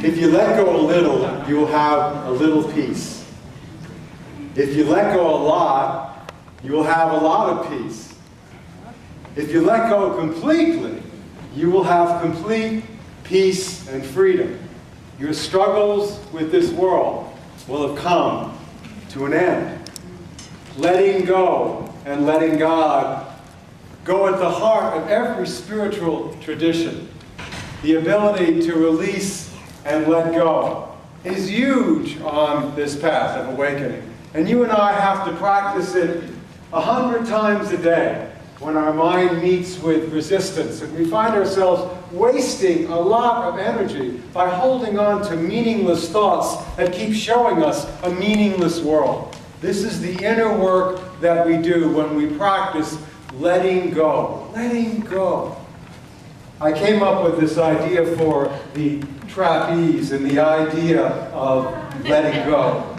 If you let go a little, you will have a little peace. If you let go a lot, you will have a lot of peace. If you let go completely, you will have complete peace and freedom. Your struggles with this world will have come to an end. Letting go and letting God go at the heart of every spiritual tradition. The ability to release and let go is huge on this path of awakening. And you and I have to practice it 100 times a day when our mind meets with resistance. And we find ourselves wasting a lot of energy by holding on to meaningless thoughts that keep showing us a meaningless world. This is the inner work that we do when we practice letting go. Letting go. I came up with this idea for the trapeze and the idea of letting go.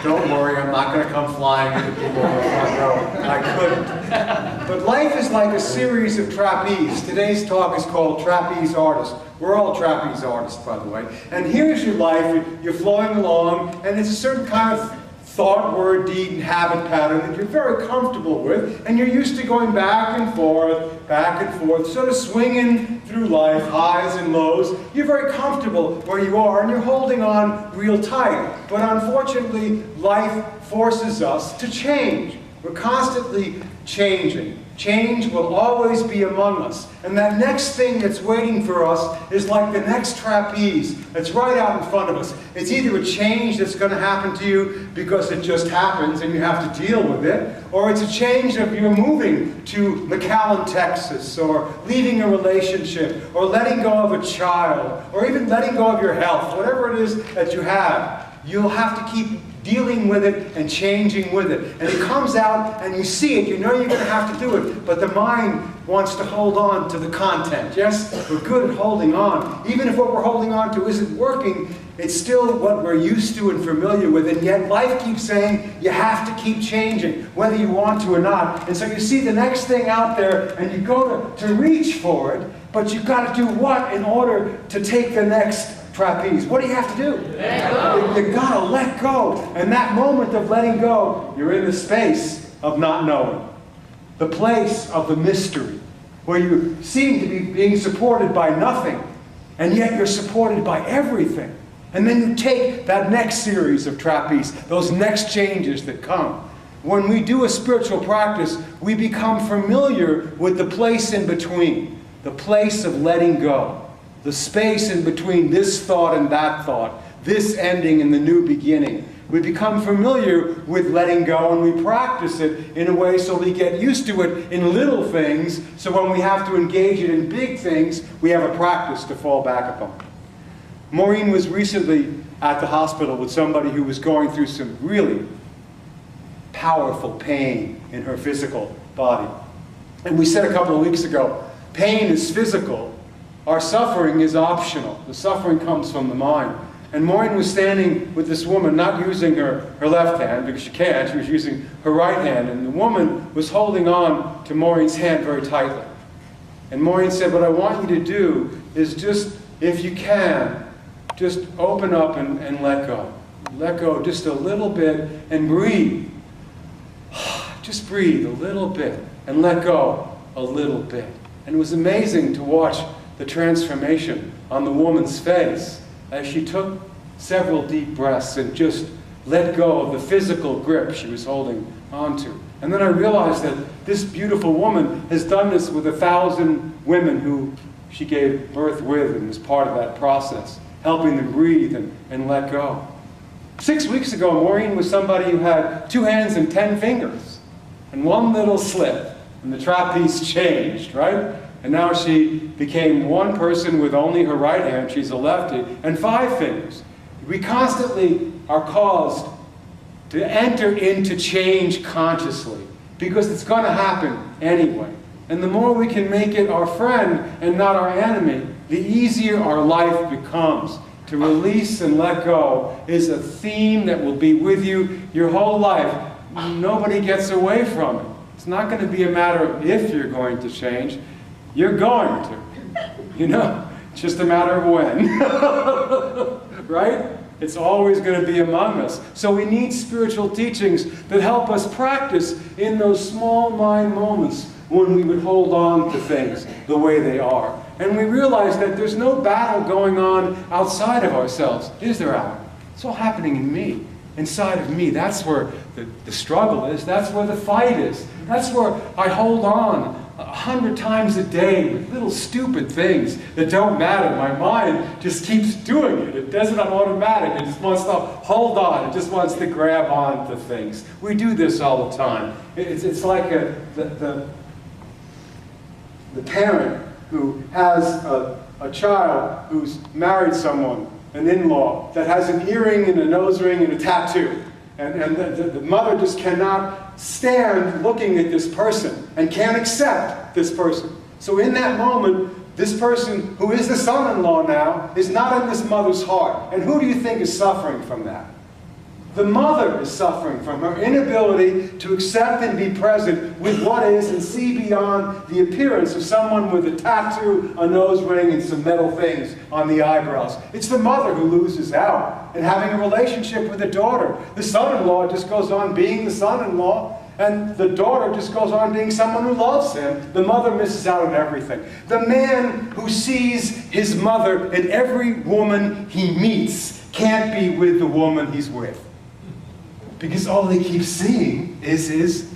Don't worry, I'm not going to come flying into people in the front row. I couldn't. But life is like a series of trapeze. Today's talk is called Trapeze Artist. We're all trapeze artists, by the way. And here's your life. You're flowing along, and it's a certain kind of thought, word, deed, and habit pattern that you're very comfortable with, and you're used to going back and forth, sort of swinging through life, highs and lows. You're very comfortable where you are, and you're holding on real tight. But unfortunately, life forces us to change. We're constantly changing. Change will always be among us. And that next thing that's waiting for us is like the next trapeze that's right out in front of us. It's either a change that's going to happen to you because it just happens and you have to deal with it, or it's a change of you're moving to McAllen, Texas, or leaving a relationship, or letting go of a child, or even letting go of your health, whatever it is that you have. You'll have to keep dealing with it and changing with it. And it comes out and you see it, you know you're going to have to do it, but the mind wants to hold on to the content. Yes, we're good at holding on. Even if what we're holding on to isn't working, it's still what we're used to and familiar with, and yet life keeps saying you have to keep changing, whether you want to or not. And so you see the next thing out there and you go to reach for it, but you've got to do what in order to take the next trapeze? What do you have to do? Let go. You've got to let go. And that moment of letting go, you're in the space of not knowing. The place of the mystery, where you seem to be being supported by nothing, and yet you're supported by everything. And then you take that next series of trapeze, those next changes that come. When we do a spiritual practice, we become familiar with the place in between, the place of letting go. The space in between this thought and that thought, this ending and the new beginning. We become familiar with letting go, and we practice it in a way so we get used to it in little things, so when we have to engage it in big things, we have a practice to fall back upon. Maureen was recently at the hospital with somebody who was going through some really powerful pain in her physical body. And we said a couple of weeks ago, pain is physical. Our suffering is optional. The suffering comes from the mind. And Maureen was standing with this woman, not using her left hand, because she can't. She was using her right hand. And the woman was holding on to Maureen's hand very tightly. And Maureen said, what I want you to do is just, if you can, just open up and let go. Let go just a little bit and breathe. Just breathe a little bit and let go a little bit. And it was amazing to watch the transformation on the woman's face as she took several deep breaths and just let go of the physical grip she was holding onto. And then I realized that this beautiful woman has done this with 1,000 women who she gave birth with and was part of that process, helping them breathe and let go. 6 weeks ago, Maureen was somebody who had 2 hands and 10 fingers, and one little slip, and the trapeze changed, right? And now she became one person with only her right hand, she's a lefty, and 5 fingers. We constantly are caused to enter into change consciously, because it's going to happen anyway. And the more we can make it our friend and not our enemy, the easier our life becomes. To release and let go is a theme that will be with you your whole life. Nobody gets away from it. It's not going to be a matter of if you're going to change. You're going to. You know, it's just a matter of when. right? It's always going to be among us. So we need spiritual teachings that help us practice in those small mind moments when we would hold on to things the way they are. And we realize that there's no battle going on outside of ourselves. Is there, Alan? It's all happening in me, inside of me. That's where the struggle is. That's where the fight is. That's where I hold on 100 times a day with little stupid things that don't matter. My mind just keeps doing it. It does it on automatic. It just wants to hold on. It just wants to grab on to things. We do this all the time. It's like the parent who has a child who's married someone, an in-law, that has an earring and a nose ring and a tattoo. And the mother just cannot stand looking at this person and can't accept this person. So in that moment, this person, who is the son-in-law now, is not in this mother's heart. And who do you think is suffering from that? The mother is suffering from her inability to accept and be present with what is and see beyond the appearance of someone with a tattoo, a nose ring, and some metal things on the eyebrows. It's the mother who loses out in having a relationship with the daughter. The son-in-law just goes on being the son-in-law, and the daughter just goes on being someone who loves him. The mother misses out on everything. The man who sees his mother in every woman he meets can't be with the woman he's with, because all he keeps seeing is his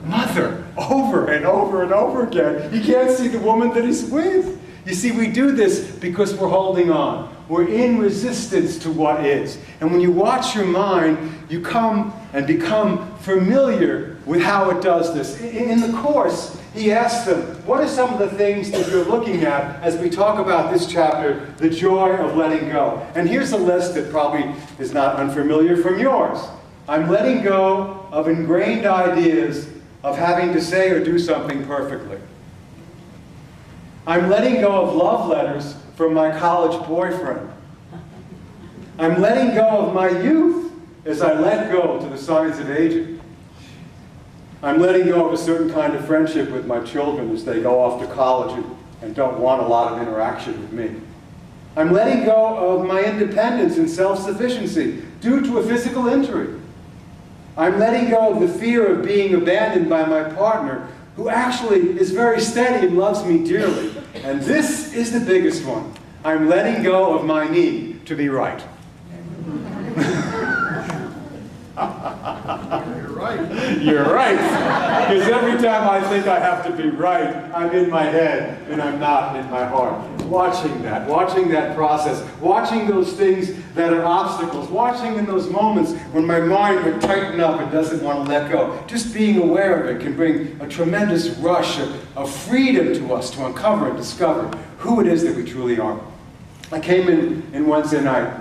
mother over and over and over again. He can't see the woman that he's with. You see, we do this because we're holding on. We're in resistance to what is. And when you watch your mind, you come and become familiar with how it does this. In the Course, he asks them, what are some of the things that you're looking at as we talk about this chapter, the joy of letting go? And here's a list that probably is not unfamiliar from yours. I'm letting go of ingrained ideas of having to say or do something perfectly. I'm letting go of love letters from my college boyfriend. I'm letting go of my youth as I let go to the signs of aging. I'm letting go of a certain kind of friendship with my children as they go off to college and don't want a lot of interaction with me. I'm letting go of my independence and self-sufficiency due to a physical injury. I'm letting go of the fear of being abandoned by my partner, who actually is very steady and loves me dearly. And this is the biggest one. I'm letting go of my need to be right. You're right. You're right. Because every time I think I have to be right, I'm in my head and I'm not in my heart. Watching that process, watching those things that are obstacles, watching in those moments when my mind would tighten up and doesn't want to let go. Just being aware of it can bring a tremendous rush of freedom to us to uncover and discover who it is that we truly are. I came in Wednesday night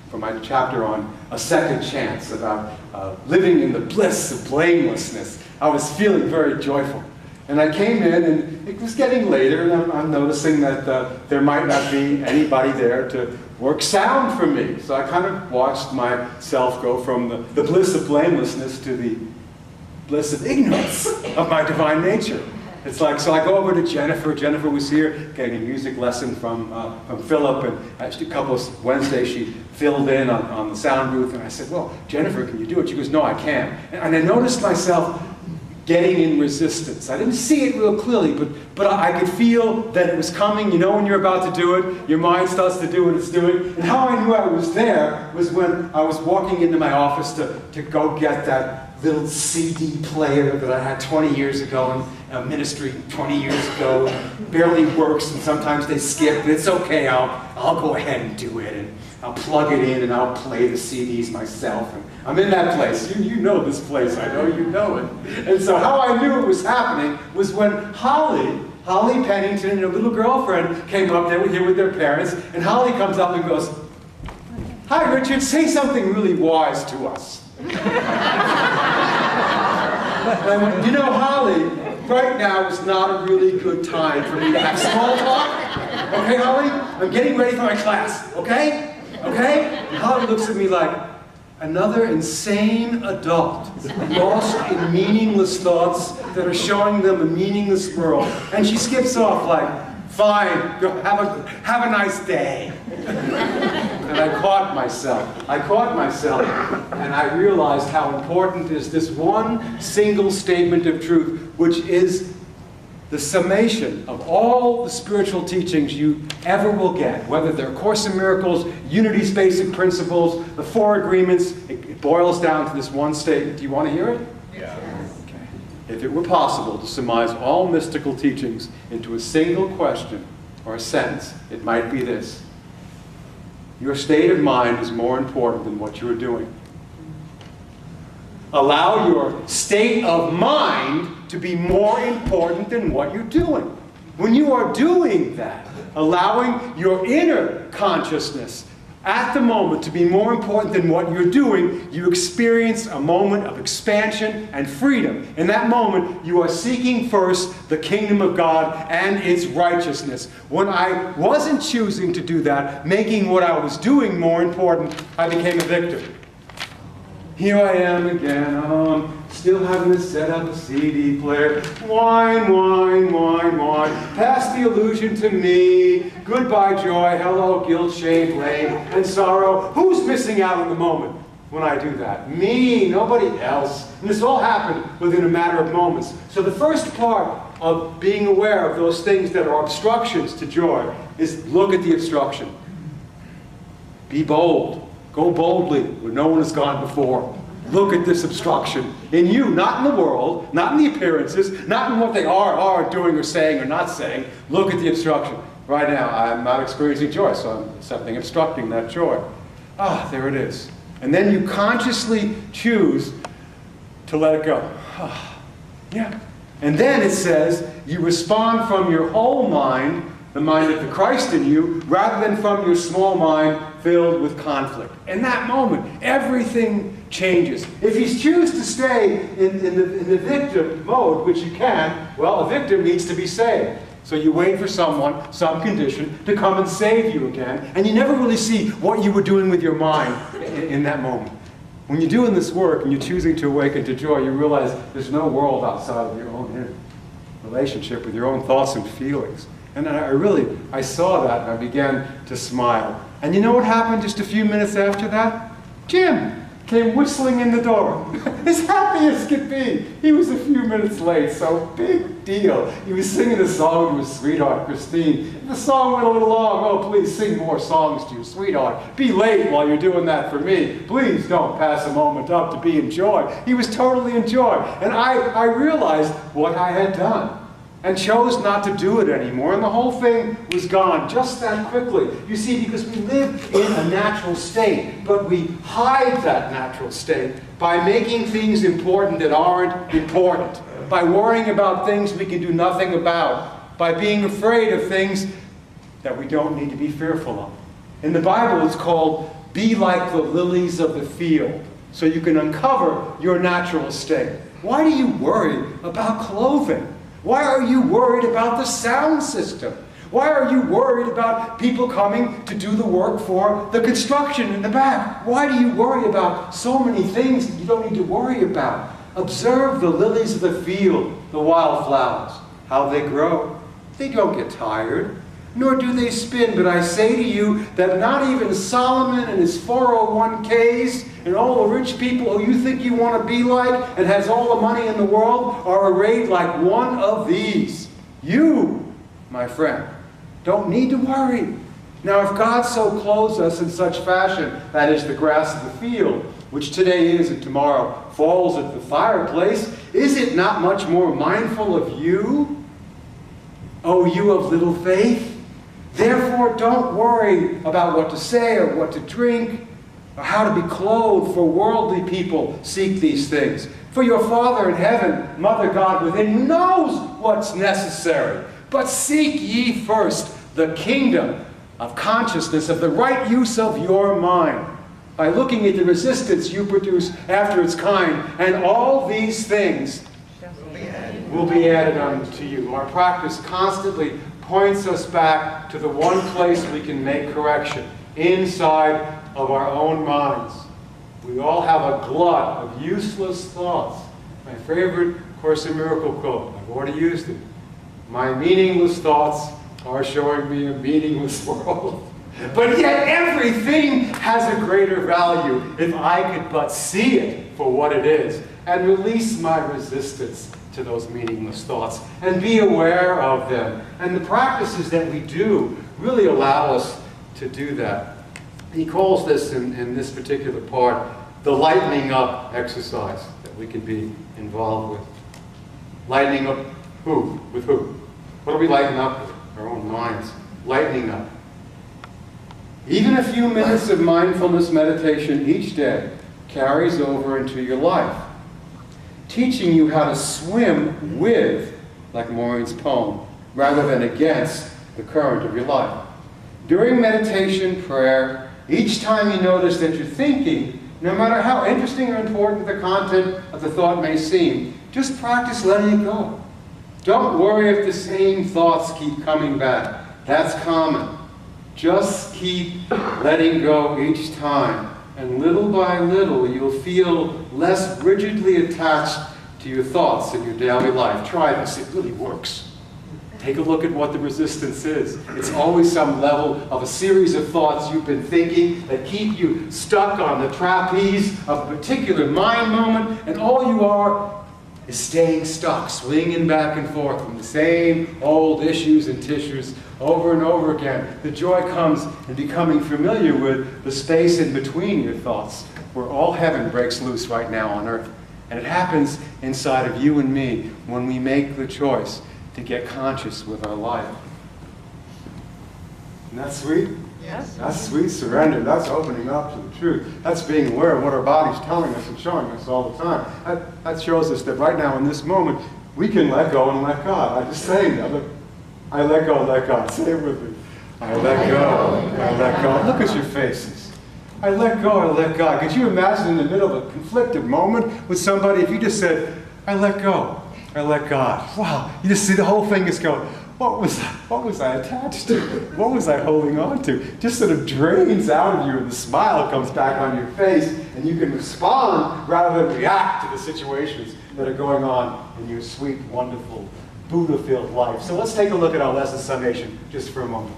for my chapter on a second chance, about living in the bliss of blamelessness. I was feeling very joyful. And I came in, and it was getting later, and I'm noticing that there might not be anybody there to work sound for me. So I kind of watched myself go from the bliss of blamelessness to the bliss of ignorance of my divine nature. It's like, so I go over to Jennifer. Jennifer was here getting a music lesson from Philip, and actually a couple of Wednesdays she filled in on the sound booth, and I said, well, Jennifer, can you do it? She goes, no, I can't. And I noticed myself getting in resistance. I didn't see it real clearly, but I could feel that it was coming. You know when you're about to do it, your mind starts to do what it's doing. And how I knew I was there was when I was walking into my office to go get that little CD player that I had 20 years ago in ministry 20 years ago. It barely works, and sometimes they skip, but it's okay. I'll go ahead and do it, and I'll plug it in, and I'll play the CDs myself. And I'm in that place. You know this place. I know you know it. And so how I knew it was happening was when Holly Pennington and her little girlfriend came up. They were here with their parents, and Holly comes up and goes, "Hi, Richard, say something really wise to us." And I went, you know, Holly, right now is not a really good time for me to have small talk. Okay, Holly? I'm getting ready for my class, okay? Okay? And Holly looks at me like, another insane adult, lost in meaningless thoughts that are showing them a meaningless world. And she skips off like, fine, go have a nice day. and I caught myself. And I realized how important is this one single statement of truth, which is the summation of all the spiritual teachings you ever will get, whether they're Course in Miracles, Unity's basic principles, the Four Agreements. It boils down to this one statement. Do you want to hear it? Yeah. Okay. If it were possible to surmise all mystical teachings into a single question or a sentence, it might be this: your state of mind is more important than what you're doing. Allow your state of mind to be more important than what you're doing. When you are doing that, allowing your inner consciousness at the moment to be more important than what you're doing, you experience a moment of expansion and freedom. In that moment, you are seeking first the kingdom of God and its righteousness. When I wasn't choosing to do that, making what I was doing more important, I became a victim. Here I am again, still having to set up a CD player. Whine, whine, whine, whine. Pass the illusion to me. Goodbye, joy. Hello, guilt, shame, blame, and sorrow. Who's missing out on the moment when I do that? Me, nobody else. And this all happened within a matter of moments. So the first part of being aware of those things that are obstructions to joy is look at the obstruction. Be bold. Go boldly where no one has gone before. Look at this obstruction in you, not in the world, not in the appearances, not in what they are doing or saying or not saying. Look at the obstruction. Right now, I'm not experiencing joy, so I'm something obstructing that joy. Ah, there it is. And then you consciously choose to let it go. Yeah. And then it says you respond from your whole mind, the mind of the Christ in you, rather than from your small mind filled with conflict. In that moment, everything changes. If you choose to stay in the victim mode, which you can, well, a victim needs to be saved. So you wait for someone, some condition, to come and save you again, and you never really see what you were doing with your mind in that moment. When you're doing this work and you're choosing to awaken to joy, you realize there's no world outside of your own inner relationship with your own thoughts and feelings. And I saw that and I began to smile. And you know what happened just a few minutes after that? Jim came whistling in the door. As happy as could be. He was a few minutes late, so big deal. He was singing a song to his sweetheart, Christine. The song went a little long. Oh, please sing more songs to your sweetheart. Be late while you're doing that for me. Please don't pass a moment up to be in joy. He was totally in joy. And I realized what I had done, and chose not to do it anymore, and the whole thing was gone just that quickly. You see, because we live in a natural state, but we hide that natural state by making things important that aren't important, by worrying about things we can do nothing about, by being afraid of things that we don't need to be fearful of. In the Bible, it's called, be like the lilies of the field, so you can uncover your natural state. Why do you worry about clothing? Why are you worried about the sound system? Why are you worried about people coming to do the work for the construction in the back? Why do you worry about so many things that you don't need to worry about? Observe the lilies of the field, the wildflowers, how they grow. They don't get tired, nor do they spin. But I say to you that not even Solomon and his 401ks and all the rich people who you think you want to be like and has all the money in the world are arrayed like one of these. You, my friend, don't need to worry. Now, if God so clothes us in such fashion, that is the grass of the field, which today is and tomorrow falls at the fireplace, is it not much more mindful of you, O you of little faith? Therefore, don't worry about what to say or what to drink, or how to be clothed, for worldly people seek these things. For your Father in heaven, Mother God within, knows what's necessary. But seek ye first the kingdom of consciousness, of the right use of your mind, by looking at the resistance you produce after its kind, and all these things will be added unto you. Our practice constantly points us back to the one place we can make correction, inside of our own minds. We all have a glut of useless thoughts. My favorite Course in Miracle quote, I've already used it. My meaningless thoughts are showing me a meaningless world. But yet everything has a greater value if I could but see it for what it is and release my resistance to those meaningless thoughts and be aware of them. And the practices that we do really allow us to do that. He calls this, in this particular part, the lightening up exercise that we can be involved with. Lightening up who? With who? What are we lightening up with? Our own minds. Lightening up. Even a few minutes of mindfulness meditation each day carries over into your life, teaching you how to swim with, like Maureen's poem, rather than against the current of your life. During meditation, prayer, each time you notice that you're thinking, no matter how interesting or important the content of the thought may seem, just practice letting it go. Don't worry if the same thoughts keep coming back. That's common. Just keep letting go each time, and little by little you'll feel less rigidly attached to your thoughts in your daily life. Try this, it really works. Take a look at what the resistance is. It's always some level of a series of thoughts you've been thinking that keep you stuck on the trapeze of a particular mind moment, and all you are is staying stuck, swinging back and forth from the same old issues and tissues over and over again. The joy comes in becoming familiar with the space in between your thoughts, where all heaven breaks loose right now on earth. And it happens inside of you and me when we make the choice to get conscious with our life. Isn't that sweet? Yes. That's sweet surrender. That's opening up to the truth. That's being aware of what our body's telling us and showing us all the time. That shows us that right now in this moment, we can let go and let God. I just saying that. Look, I let go and let God. Say it with me. I let go. I let go. Look at your faces. I let go. I let God. Could you imagine in the middle of a conflicted moment with somebody if you just said, I let go. I let God. Wow. You just see the whole thing is going, what was I attached to? What was I holding on to? Just sort of drains out of you and the smile comes back on your face and you can respond rather than react to the situations that are going on in your sweet, wonderful, Buddha-filled life. So let's take a look at our lesson summation just for a moment.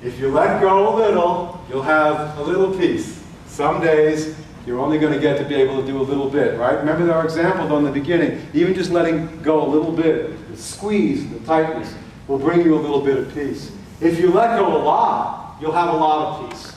If you let go a little, you'll have a little peace. Some days, you're only going to get to be able to do a little bit, right? Remember our example in the beginning. Even just letting go a little bit, the squeeze and the tightness will bring you a little bit of peace. If you let go a lot, you'll have a lot of peace.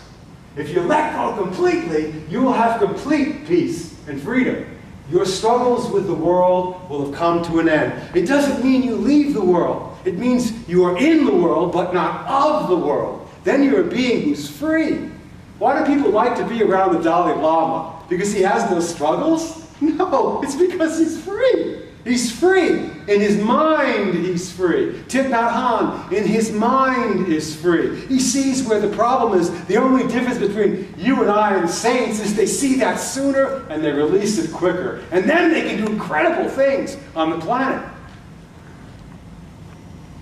If you let go completely, you will have complete peace and freedom. Your struggles with the world will have come to an end. It doesn't mean you leave the world. It means you are in the world, but not of the world. Then you're a being who's free. Why do people like to be around the Dalai Lama? Because he has no struggles? No, it's because he's free. He's free. In his mind, he's free. Thich Nhat Hanh, in his mind, is free. He sees where the problem is. The only difference between you and I and saints is they see that sooner and they release it quicker. And then they can do incredible things on the planet.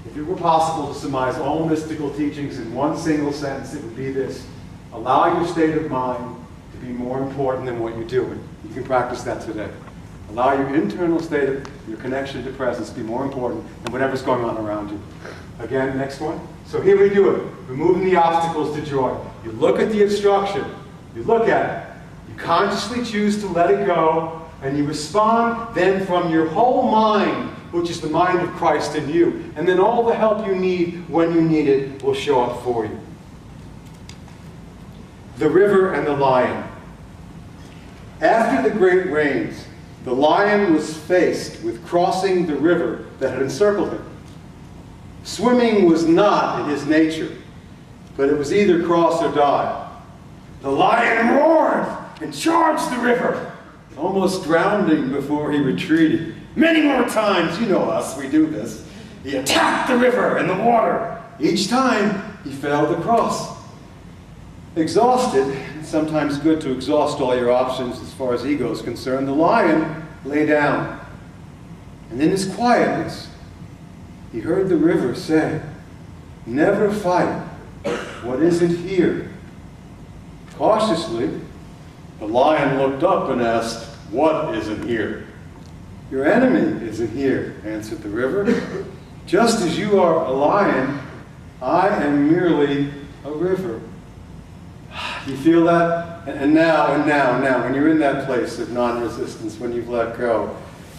If it were possible to surmise all mystical teachings in one single sentence, it would be this. Allow your state of mind to be more important than what you're doing. You can practice that today. Allow your internal state of your connection to presence to be more important than whatever's going on around you. Again, next one. So here we do it. Removing the obstacles to joy. You look at the obstruction. You look at it. You consciously choose to let it go. And you respond then from your whole mind, which is the mind of Christ in you. And then all the help you need when you need it will show up for you. The river and the lion. After the great rains, the lion was faced with crossing the river that had encircled him. Swimming was not in his nature, but it was either cross or die. The lion roared and charged the river, almost drowning before he retreated. Many more times, you know us, we do this. He attacked the river and the water. Each time, he failed to cross. Exhausted, it's sometimes good to exhaust all your options as far as ego is concerned, the lion lay down. And in his quietness, he heard the river say, "Never fight what isn't here." Cautiously, the lion looked up and asked, "What isn't here?" "Your enemy isn't here," answered the river. "Just as you are a lion, I am merely a river. Do you feel that? And now, when you're in that place of non-resistance, when you've let go,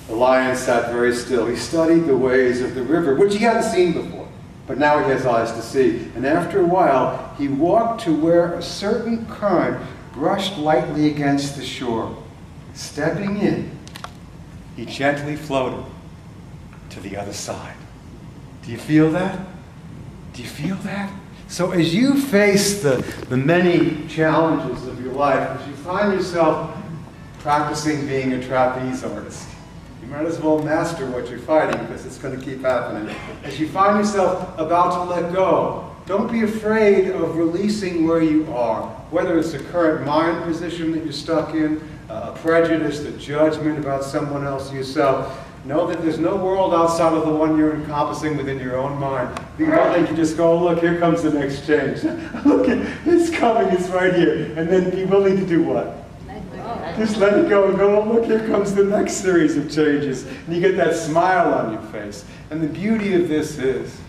the lion sat very still. He studied the ways of the river, which he hadn't seen before. But now he has eyes to see. And after a while, he walked to where a certain current brushed lightly against the shore. Stepping in, he gently floated to the other side. Do you feel that? Do you feel that? So as you face the many challenges of your life, as you find yourself practicing being a trapeze artist, you might as well master what you're fighting, because it's going to keep happening. As you find yourself about to let go, don't be afraid of releasing where you are, whether it's a current mind position that you're stuck in, a prejudice, a judgment about someone else or yourself. Know that there's no world outside of the one you're encompassing within your own mind. Be willing to just go, look, here comes the next change. Look, it's coming, it's right here. And then be willing to do what? Just let it go and go, oh, look, here comes the next series of changes. And you get that smile on your face. And the beauty of this is,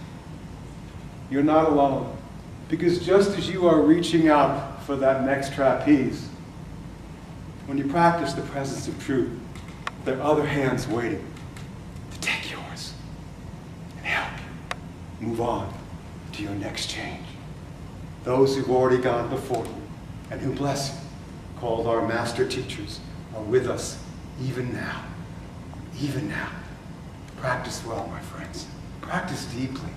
you're not alone. Because just as you are reaching out for that next trapeze, when you practice the presence of truth, there are other hands waiting to take yours and help you move on to your next change. Those who've already gone before you and who bless you, called our master teachers, are with us even now. Even now. Practice well, my friends. Practice deeply,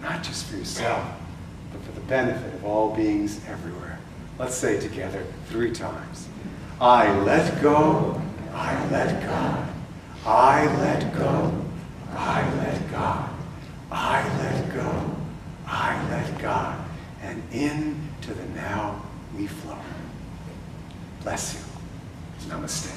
not just for yourself, but for the benefit of all beings everywhere. Let's say together 3 times. I let go, I let God. I let go, I let God. I let go, I let God. And into the now we flow. Bless you. Namaste.